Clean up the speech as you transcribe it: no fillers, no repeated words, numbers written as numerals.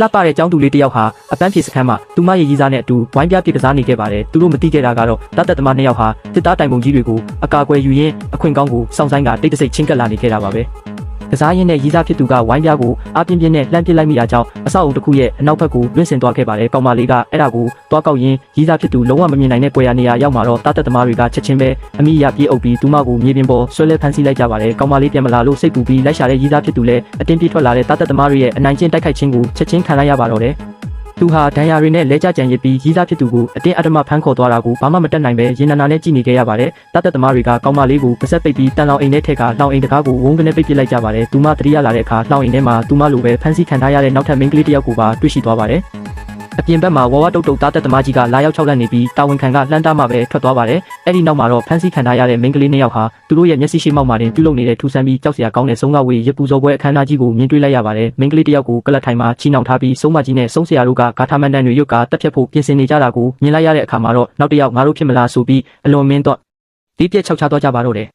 လှပတဲ့ကျောင်းသူလေးတစ်ယောက်ဟာအပန်းဖြေစခန်းမှာသူမရဲ့ရည်စားနဲ့အတူဝိုင်းပြပြကစားနေခဲ့ပါတယ်သူတို့မသိခဲ့တာကတော့တတ်သမားနှစ်ယောက်ဟာတစ်သားတိုင်ပုံကြီးတွေကိုအကာအကွယ်ယူရင်းအခွင့်ကောင်းကိုစောင့်ဆိုင်ကတိတ်တဆိတ်ချင်းကပ်လာနေခဲ့တာပါပဲကစားရင်းနဲ့ရည်စားဖြစ်သူကဝိုင်းပြကိုအပြင်းပြင်းနဲ့လှမ်းပစ်လိုက်မိတာကြောင့်အဆောက်အုံတစ်ခုရဲ့အနောက်ဘက်ကိုလွင့်ဆင်သွားခဲ့ပါတယ်ကောင်မလေးကအဲ့ဒါကိုတွားကောက်ရင်းရည်စားဖြစ်သူလုံးဝမမြင်နိုင်တဲ့ပွဲရနေရာရောက်မှာတော့တတ်သမားတွေကချက်ချင်းပဲအမိရပြေးအုပ်ပြီးသူမကိုမြေပြင်ပေါ်ဆွဲလဲဖမ်းဆီးလိုက်ကြပါတယ်ကောင်မလေးပြန်မလာလို့စိတ်ပူပြီးလိုက်ရှာတဲ့ရည်စားဖြစ်သူလည်းအတင်းပြေးထွက်လာတဲ့တတ်သမားတွေရဲ့အနိုင်ကျင့်တိုက်ခိုက်ခြင်းကိုချက်ချင်းခံလိုက်ရပါတော့တယ်သူဟာဒဏ်ရာတွေနဲ့လဲကျကြံရစ်ပြီးရည်စားဖြစ်သူကိုအတင်းအဓမ္မဖမ်းခေါ်သွားတာကိုဘာမှမတတ်နိုင်ပဲရင်နာနာနဲ့ကြည်နေခဲ့ရပါတယ်။တတ်သမားတွေကကောင်းမလေးကိုပါဆက်ပိတ်ပြီးတန်လောင်အိမ်ထဲထက်ကလောင်အိမ်တကားကိုဝုန်းကနေပိတ်ပစ်လိုက်ကြပါတယ်။သူမတတိယလာတဲ့အခါလောင်အိမ်ထဲမှာသူမလိုပဲဖမ်းဆီးခံထားရတဲ့နောက်ထပ်မိန်းကလေးတစ်ယောက်ကိုပါတွေ့ရှိသွားပါတယ်။အပြင်ဘက်မှာဝါဝတုတ်တုတ်သားတက်သမားကြီးကလာရောက်၆လက်နေပြီးတာဝန်ခံကလှမ်းတားမှပဲထွက်သွားပါတယ်။အဲ့ဒီနောက်မှာတော့ဖမ်းဆီးခံထားရတဲ့မိန်းကလေးနှစ်ယောက်ဟာသူတို့ရဲ့မျက်စိရှိမှောက်မှာတင်ပြုလုပ်နေတဲ့ထူဆန်းပြီးကြောက်စရာကောင်းတဲ့ဆုံးကဝေးရပူဇော်ပွဲအခမ်းအနားကြီးကိုမြင်တွေ့လိုက်ရပါတယ်။မိန်းကလေးတစ်ယောက်ကိုကလတ်ထိုင်မှာချီနှောင်ထားပြီးဆုံးမကြီးနဲ့ဆုံးဆရာတို့ကဂါထာမန်တန်တွေရွတ်ကတက်ဖြတ်ဖို့ပြင်ဆင်နေကြတာကိုမြင်လိုက်ရတဲ့အခါမှာတော့နောက်တစ်ယောက်ငါတို့ဖြစ်မလားဆိုပြီးအလွန်မင်းတော့ဒီပြက်ချောက်ချသွားကြပါတော့တယ်